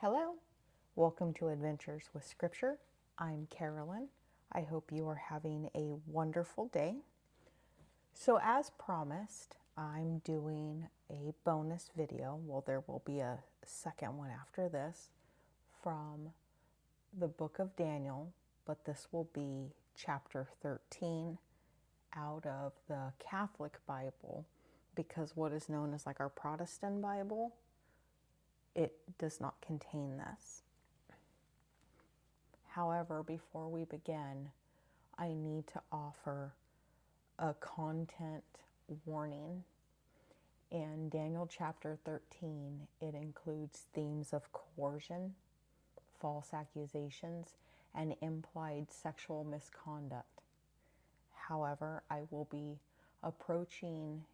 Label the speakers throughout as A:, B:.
A: Hello, welcome to Adventures with Scripture. I'm Carolyn. I hope you are having a wonderful day. So, as promised, I'm doing a bonus video. Well, there will be a second one after this from the book of Daniel, but this will be chapter 13 out of the Catholic Bible, because what is known as like our Protestant Bible, it does not contain this. However, before we begin, I need to offer a content warning. In Daniel chapter 13, it includes themes of coercion, false accusations, and implied sexual misconduct. However, I will be approaching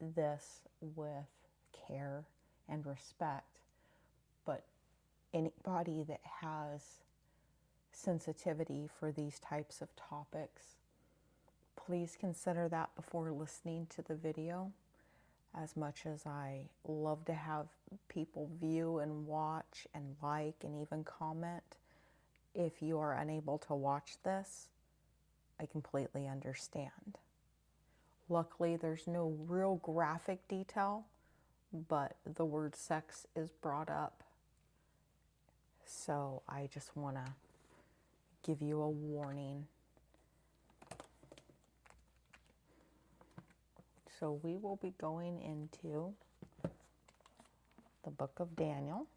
A: this with care and respect, but anybody that has sensitivity for these types of topics, please consider that before listening to the video. As much as I love to have people view and watch and like and even comment, if you are unable to watch this, I completely understand. Luckily, there's no real graphic detail, but the word sex is brought up. So I just want to give you a warning. So we will be going into the book of Daniel.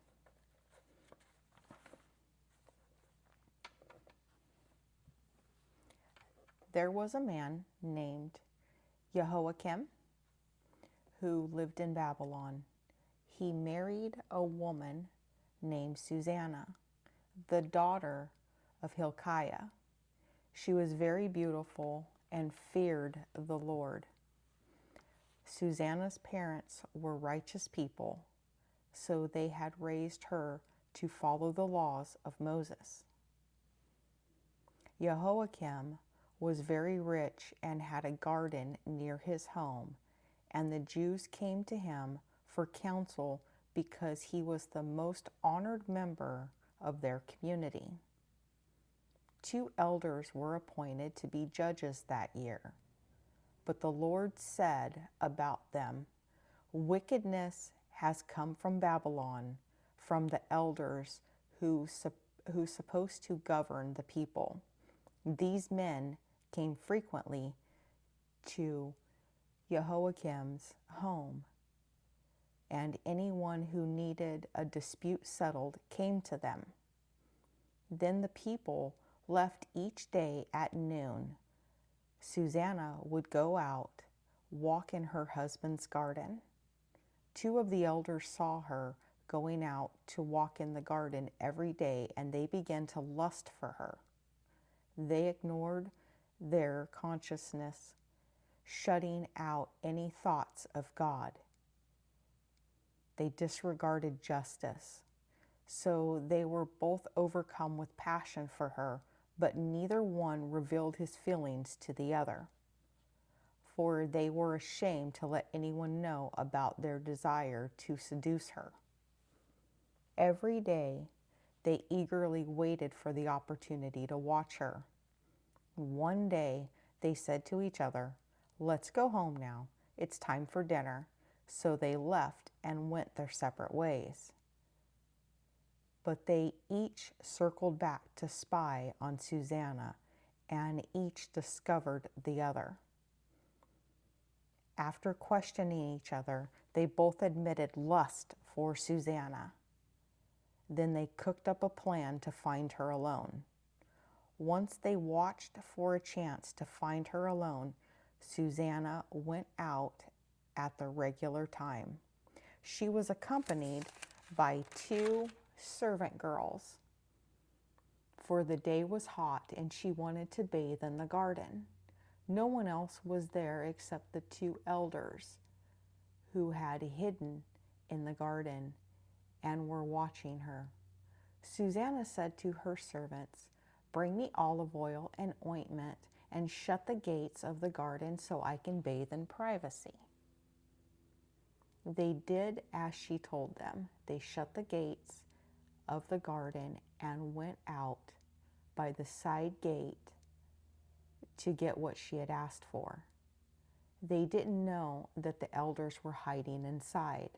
A: There was a man named Jehoiakim who lived in Babylon. He married a woman named Susanna, the daughter of Hilkiah. She was very beautiful and feared the Lord. Susanna's parents were righteous people, so they had raised her to follow the laws of Moses. Jehoiakim was very rich and had a garden near his home, and the Jews came to him for counsel because he was the most honored member of their community. 2 elders were appointed to be judges that year. But the Lord said about them, "Wickedness has come from Babylon, from the elders who's supposed to govern the people. These men came frequently to Jehoiakim's home, and anyone who needed a dispute settled came to them. Then the people left each day at noon. Susanna would go out, walk in her husband's garden. 2 of the elders saw her going out to walk in the garden every day, and they began to lust for her. They ignored their consciousness, shutting out any thoughts of God. They disregarded justice. So they were both overcome with passion for her, but neither one revealed his feelings to the other, for they were ashamed to let anyone know about their desire to seduce her. Every day, they eagerly waited for the opportunity to watch her. One day, they said to each other, 'Let's go home now. It's time for dinner.' So they left and went their separate ways. But they each circled back to spy on Susanna, and each discovered the other. After questioning each other, they both admitted lust for Susanna. Then they cooked up a plan to find her alone. Once they watched for a chance to find her alone, Susanna went out at the regular time. She was accompanied by 2 servant girls, for the day was hot and she wanted to bathe in the garden. No one else was there except the 2 elders who had hidden in the garden and were watching her. Susanna said to her servants, 'Bring me olive oil and ointment and shut the gates of the garden so I can bathe in privacy.' They did as she told them. They shut the gates of the garden and went out by the side gate to get what she had asked for. They didn't know that the elders were hiding inside.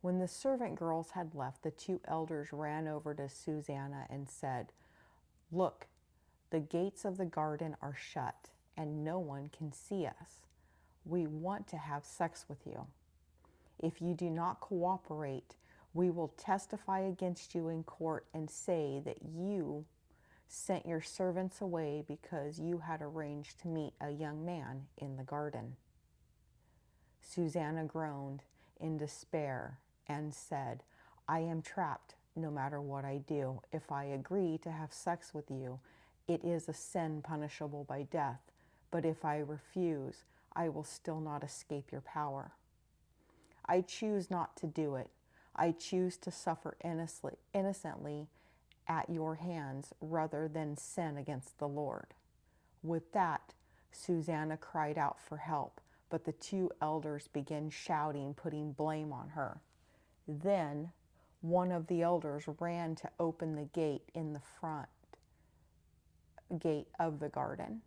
A: When the servant girls had left, the two elders ran over to Susanna and said, "Look, the gates of the garden are shut, and no one can see us. We want to have sex with you. If you do not cooperate, we will testify against you in court and say that you sent your servants away because you had arranged to meet a young man in the garden." Susanna groaned in despair and said, "I am trapped no matter what I do. If I agree to have sex with you, it is a sin punishable by death. But if I refuse, I will still not escape your power. I choose not to do it. I choose to suffer innocently at your hands rather than sin against the Lord." With that, Susanna cried out for help, but the two elders began shouting, putting blame on her. Then one of the elders ran to open the gate in the front gate of the garden.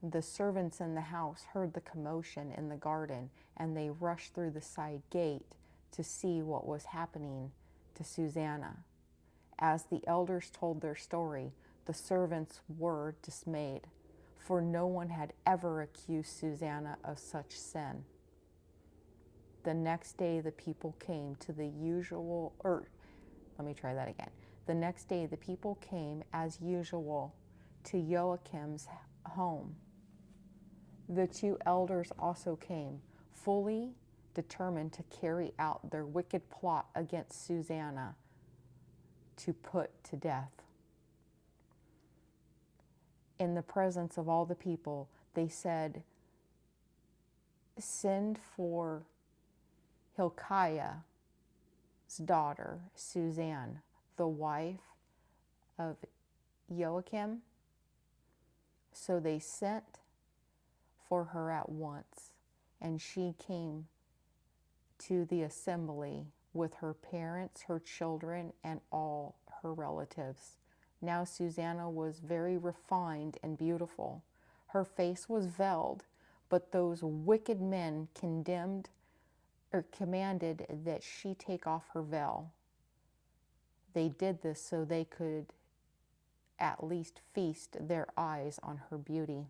A: The servants in the house heard the commotion in the garden, and they rushed through the side gate to see what was happening to Susanna. As the elders told their story, the servants were dismayed, for no one had ever accused Susanna of such sin. The next day the people came to the usual, The next day the people came as usual to Joachim's home. The two elders also came, fully determined to carry out their wicked plot against Susanna to put to death. In the presence of all the people, they said, "Send for Hilkiah's daughter, Susanna, the wife of Joachim." So they sent for her at once, and she came to the assembly with her parents, her children, and all her relatives. Now Susanna was very refined and beautiful. Her face was veiled, but those wicked men commanded that she take off her veil. They did this so they could at least feast their eyes on her beauty,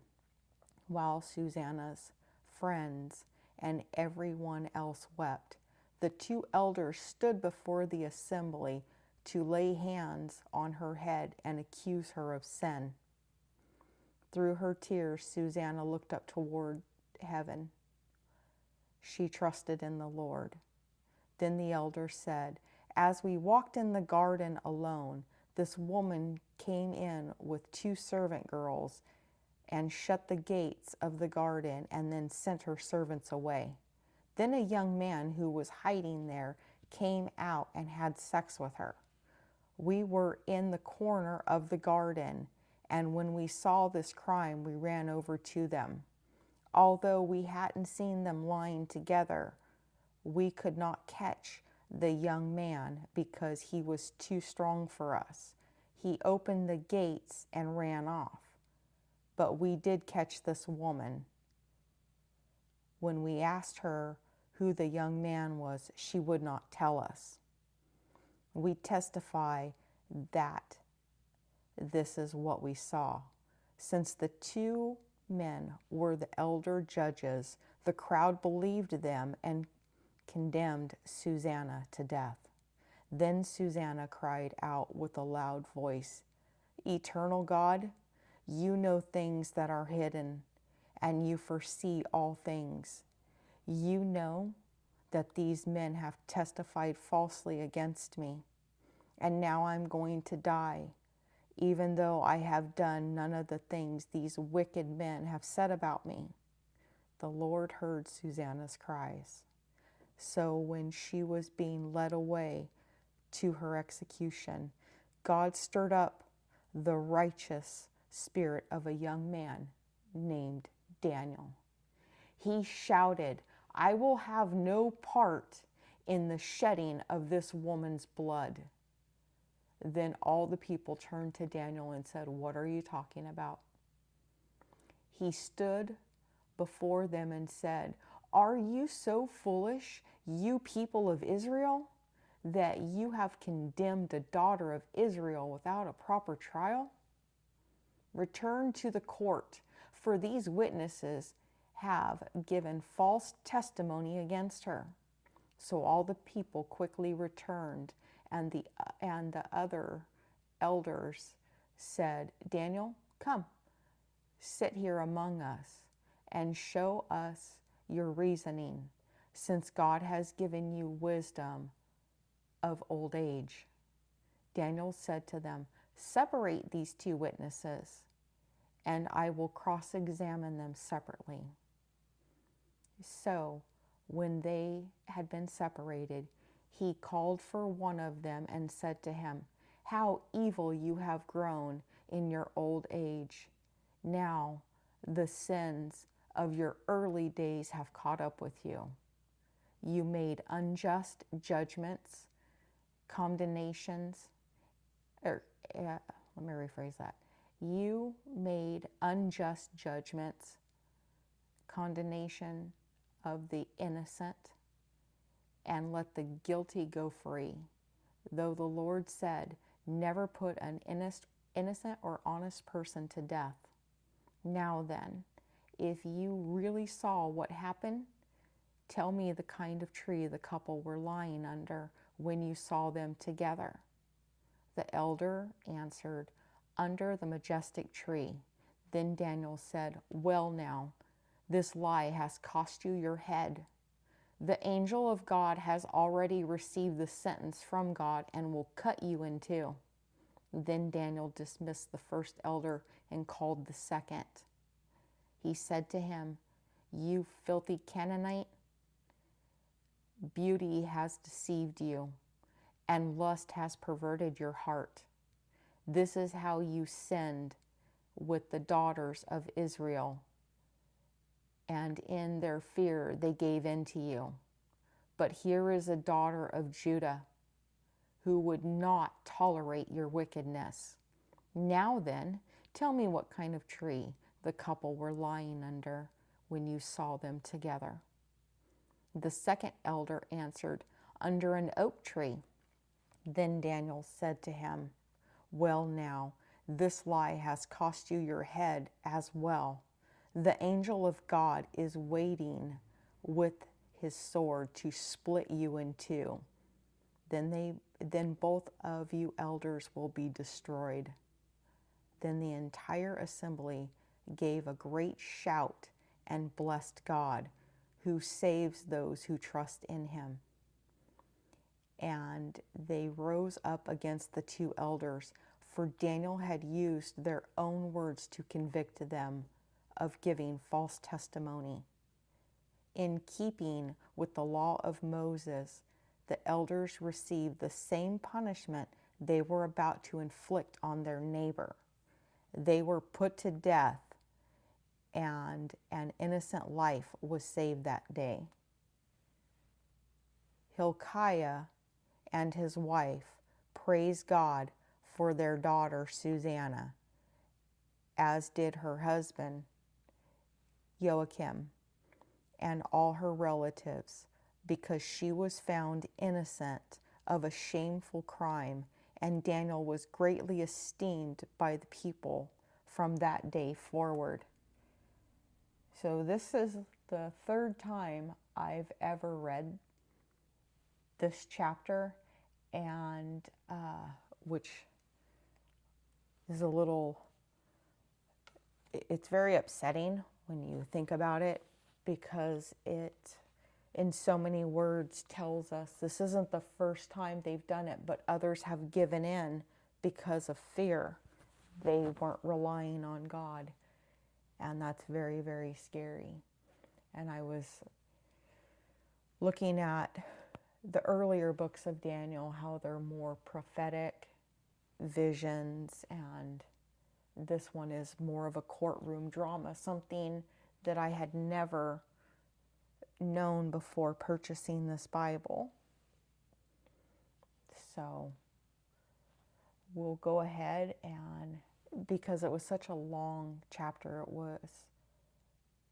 A: while Susanna's friends and everyone else wept. The two elders stood before the assembly to lay hands on her head and accuse her of sin. Through her tears, Susanna looked up toward heaven. She trusted in the Lord. Then the elders said, "As we walked in the garden alone, this woman came in with two servant girls and shut the gates of the garden and then sent her servants away. Then a young man who was hiding there came out and had sex with her. We were in the corner of the garden, and when we saw this crime, we ran over to them. Although we hadn't seen them lying together, we could not catch the young man because he was too strong for us. He opened the gates and ran off. But we did catch this woman. When we asked her who the young man was, she would not tell us. We testify that this is what we saw. Since the two men were the elder judges, the crowd believed them and condemned Susanna to death. Then Susanna cried out with a loud voice, "Eternal God, you know things that are hidden, and you foresee all things. You know that these men have testified falsely against me, and now I'm going to die, even though I have done none of the things these wicked men have said about me." The Lord heard Susanna's cries. So when she was being led away to her execution, God stirred up the righteous spirit of a young man named Daniel. He shouted, "I will have no part in the shedding of this woman's blood." Then all the people turned to Daniel and said, "What are you talking about?" He stood before them and said, "Are you so foolish, you people of Israel, that you have condemned a daughter of Israel without a proper trial? Return to the court, for these witnesses have given false testimony against her." So all the people quickly returned, and the other elders said, "Daniel, come, sit here among us and show us your reasoning, since God has given you wisdom of old age." Daniel said to them, "Separate these two witnesses, and I will cross-examine them separately." So when they had been separated, he called for one of them and said to him, "How evil you have grown in your old age. Now the sins of your early days have caught up with you. You made unjust judgments, condemnations, let me rephrase that. You made unjust judgments, condemnation of the innocent, and let the guilty go free. Though the Lord said, 'Never put an innocent or honest person to death.' Now then, if you really saw what happened, tell me the kind of tree the couple were lying under when you saw them together." The elder answered, "Under the majestic tree." Then Daniel said, "Well now, this lie has cost you your head. The angel of God has already received the sentence from God and will cut you in two." Then Daniel dismissed the first elder and called the second. He said to him, "You filthy Canaanite, beauty has deceived you, and lust has perverted your heart. This is how you sinned with the daughters of Israel, and in their fear they gave in to you. But here is a daughter of Judah who would not tolerate your wickedness. Now then, tell me what kind of tree the couple were lying under when you saw them together." The second elder answered, "Under an oak tree." Then Daniel said to him, "Well now, this lie has cost you your head as well. The angel of God is waiting with his sword to split you in two. Then both of you elders will be destroyed." Then the entire assembly gave a great shout and blessed God, who saves those who trust in him. And they rose up against the two elders, for Daniel had used their own words to convict them of giving false testimony. In keeping with the law of Moses, the elders received the same punishment they were about to inflict on their neighbor. They were put to death, and an innocent life was saved that day. Hilkiah and his wife praised God for their daughter Susanna, as did her husband Joachim and all her relatives, because she was found innocent of a shameful crime, and Daniel was greatly esteemed by the people from that day forward. So this is the third time I've ever read this chapter, and which is it's very upsetting when you think about it, because it, in so many words, tells us this isn't the first time they've done it, but others have given in because of fear. They weren't relying on God, and that's very, very scary. And I was looking at the earlier books of Daniel, how they're more prophetic visions, and this one is more of a courtroom drama, something that I had never known before purchasing this Bible. So we'll go ahead and, because it was such a long chapter, it was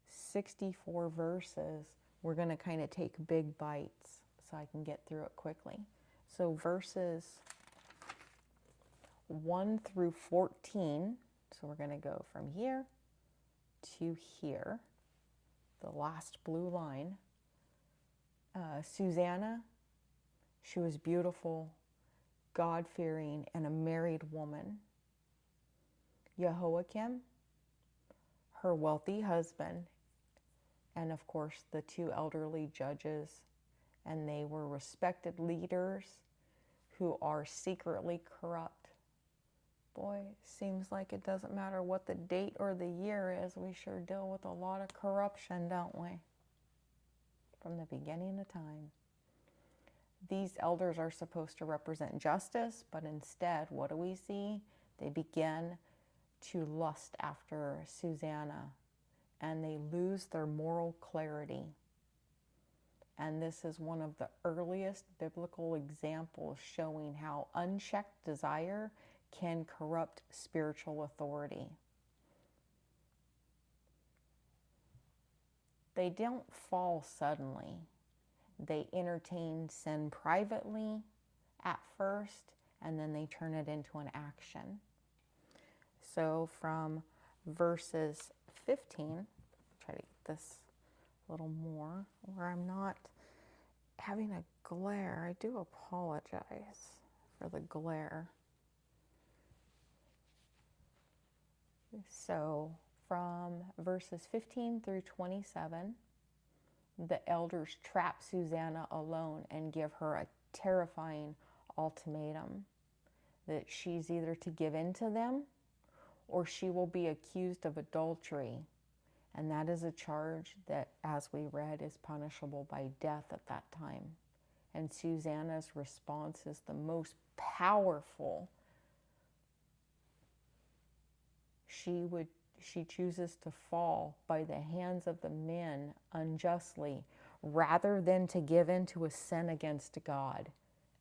A: 64 verses, we're going to kind of take big bites so I can get through it quickly. So verses 1 through 14, so we're going to go from here to here, the last blue line. Susanna, she was beautiful, God-fearing, and a married woman. Jehoiakim, her wealthy husband, and of course the two elderly judges, and they were respected leaders who are secretly corrupt. Boy, seems like it doesn't matter what the date or the year is, we sure deal with a lot of corruption, don't we? From the beginning of time. These elders are supposed to represent justice, but instead, what do we see? They begin to lust after Susanna, and they lose their moral clarity. And this is one of the earliest biblical examples showing how unchecked desire can corrupt spiritual authority. They don't fall suddenly. They entertain sin privately at first, and then they turn it into an action. So from verses 15, try to get this a little more, where I'm not having a glare. I do apologize for the glare. So from verses 15 through 27, the elders trap Susanna alone and give her a terrifying ultimatum that she's either to give in to them or she will be accused of adultery. And that is a charge that, as we read, is punishable by death at that time. And Susanna's response is the most powerful. She chooses to fall by the hands of the men unjustly rather than to give in to a sin against God.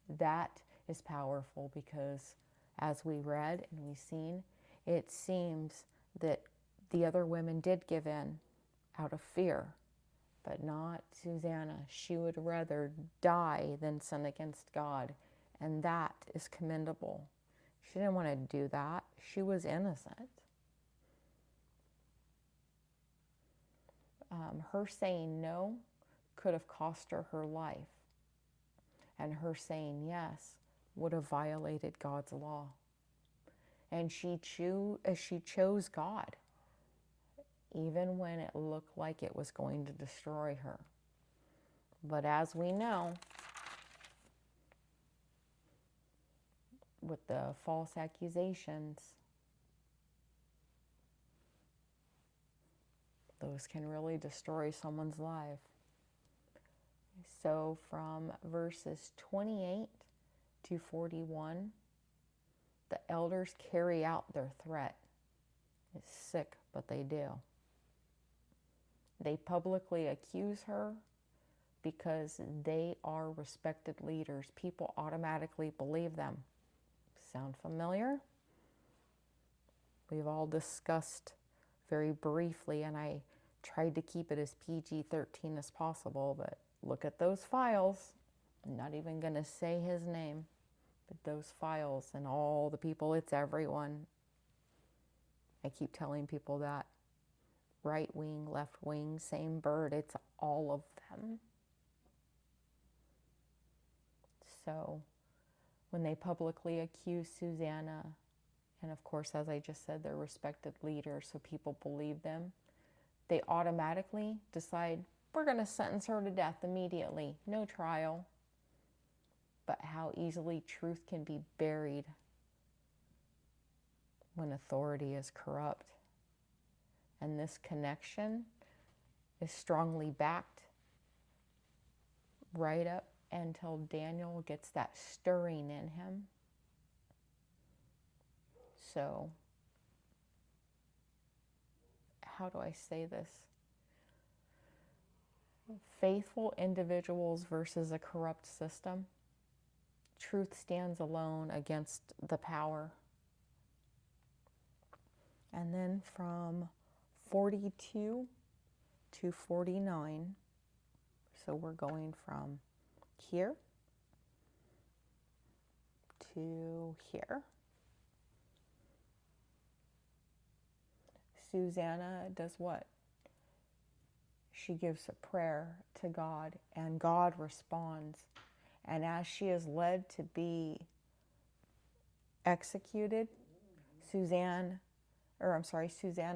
A: That is powerful because, as we read and we've seen, it seems that the other women did give in out of fear, but not Susanna. She would rather die than sin against God, and that is commendable. She didn't want to do that. She was innocent. Her saying no could have cost her her life, and her saying yes would have violated God's law. And she chose God, even when it looked like it was going to destroy her. But as we know, with the false accusations, those can really destroy someone's life. So from verses 28 to 41, the elders carry out their threat. It's sick, but they do. They publicly accuse her because they are respected leaders. People automatically believe them. Sound familiar? We've all discussed very briefly, and I tried to keep it as PG-13 as possible, but look at those files. I'm not even going to say his name, but those files and all the people, it's everyone. I keep telling people that. Right wing, left wing, same bird, it's all of them. So when they publicly accuse Susanna, and of course, as I just said, they're respected leaders, so people believe them, they automatically decide, we're going to sentence her to death immediately, no trial. But how easily truth can be buried when authority is corrupt. And this connection is strongly backed right up until Daniel gets that stirring in him. So, how do I say this? Faithful individuals versus a corrupt system. Truth stands alone against the power. And then from 42 to 49, so we're going from here to here. Susanna does what? She gives a prayer to God, and God responds. And as she is led to be executed, Susanna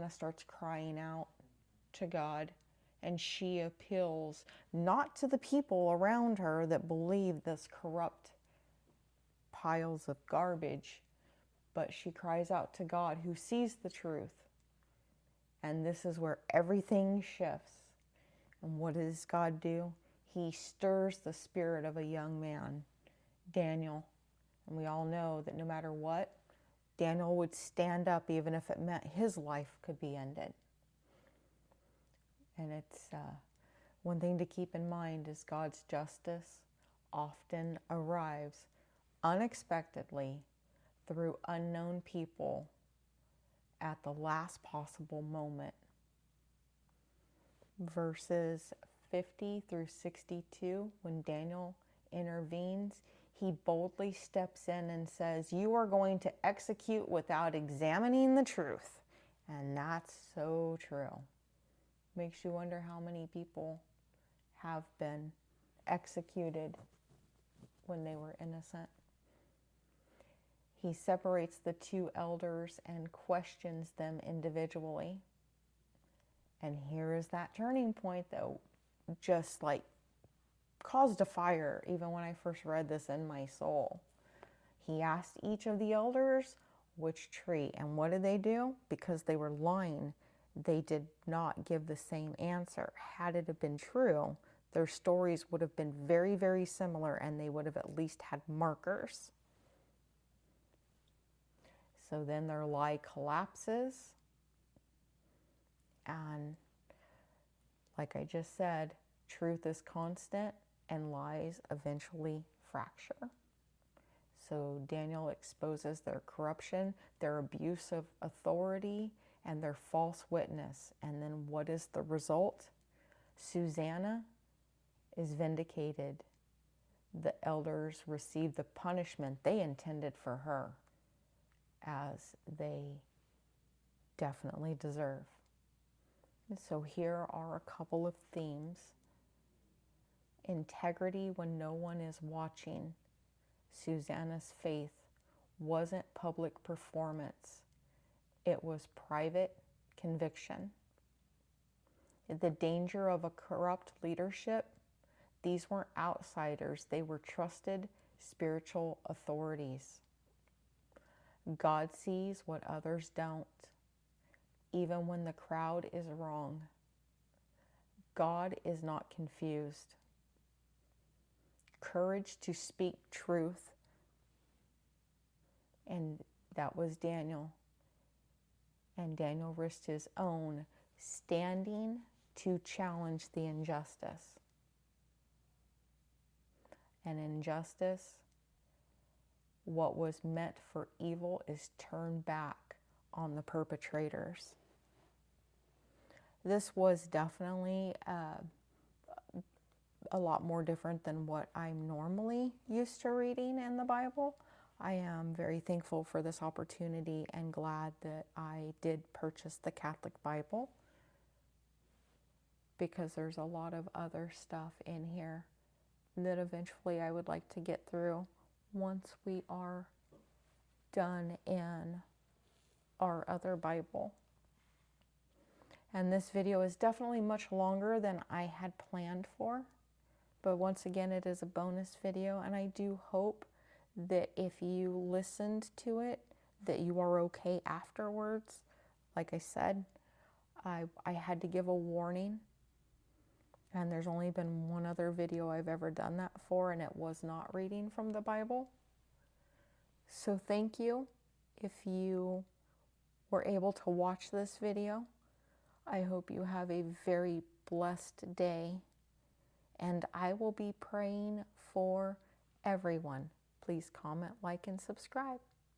A: starts crying out to God, and she appeals not to the people around her that believe this corrupt piles of garbage, but she cries out to God who sees the truth. And this is where everything shifts. And what does God do? He stirs the spirit of a young man, Daniel. And we all know that no matter what, Daniel would stand up even if it meant his life could be ended. And it's one thing to keep in mind is God's justice often arrives unexpectedly through unknown people at the last possible moment. Verses 50 through 62, when Daniel intervenes, he boldly steps in and says, "You are going to execute without examining the truth." And that's so true. Makes you wonder how many people have been executed when they were innocent. He separates the two elders and questions them individually. And here is that turning point that just like caused a fire even when I first read this in my soul. He asked each of the elders which tree, and what did they do? Because they were lying, they did not give the same answer. Had it have been true, their stories would have been very, very similar, and they would have at least had markers. So then their lie collapses, and like I just said, truth is constant and lies eventually fracture. So Daniel exposes their corruption, their abuse of authority, and their false witness. And then what is the result? Susanna is vindicated. The elders receive the punishment they intended for her, as they definitely deserve. And so here are a couple of themes. Integrity when no one is watching. Susanna's faith wasn't public performance. It was private conviction. The danger of a corrupt leadership. These weren't outsiders. They were trusted spiritual authorities. God sees what others don't, even when the crowd is wrong. God is not confused. Courage to speak truth. And that was Daniel. And Daniel risked his own, standing to challenge the injustice. And injustice, what was meant for evil is turned back on the perpetrators. This was definitely a lot more different than what I'm normally used to reading in the Bible. I am very thankful for this opportunity and glad that I did purchase the Catholic Bible, because there's a lot of other stuff in here that eventually I would like to get through once we are done in our other Bible. And this video is definitely much longer than I had planned for. But once again, it is a bonus video, and I do hope that if you listened to it, that you are okay afterwards. Like I said, I had to give a warning, and there's only been one other video I've ever done that for, and it was not reading from the Bible. So thank you if you were able to watch this video. I hope you have a very blessed day. And I will be praying for everyone, Please comment, like, and subscribe.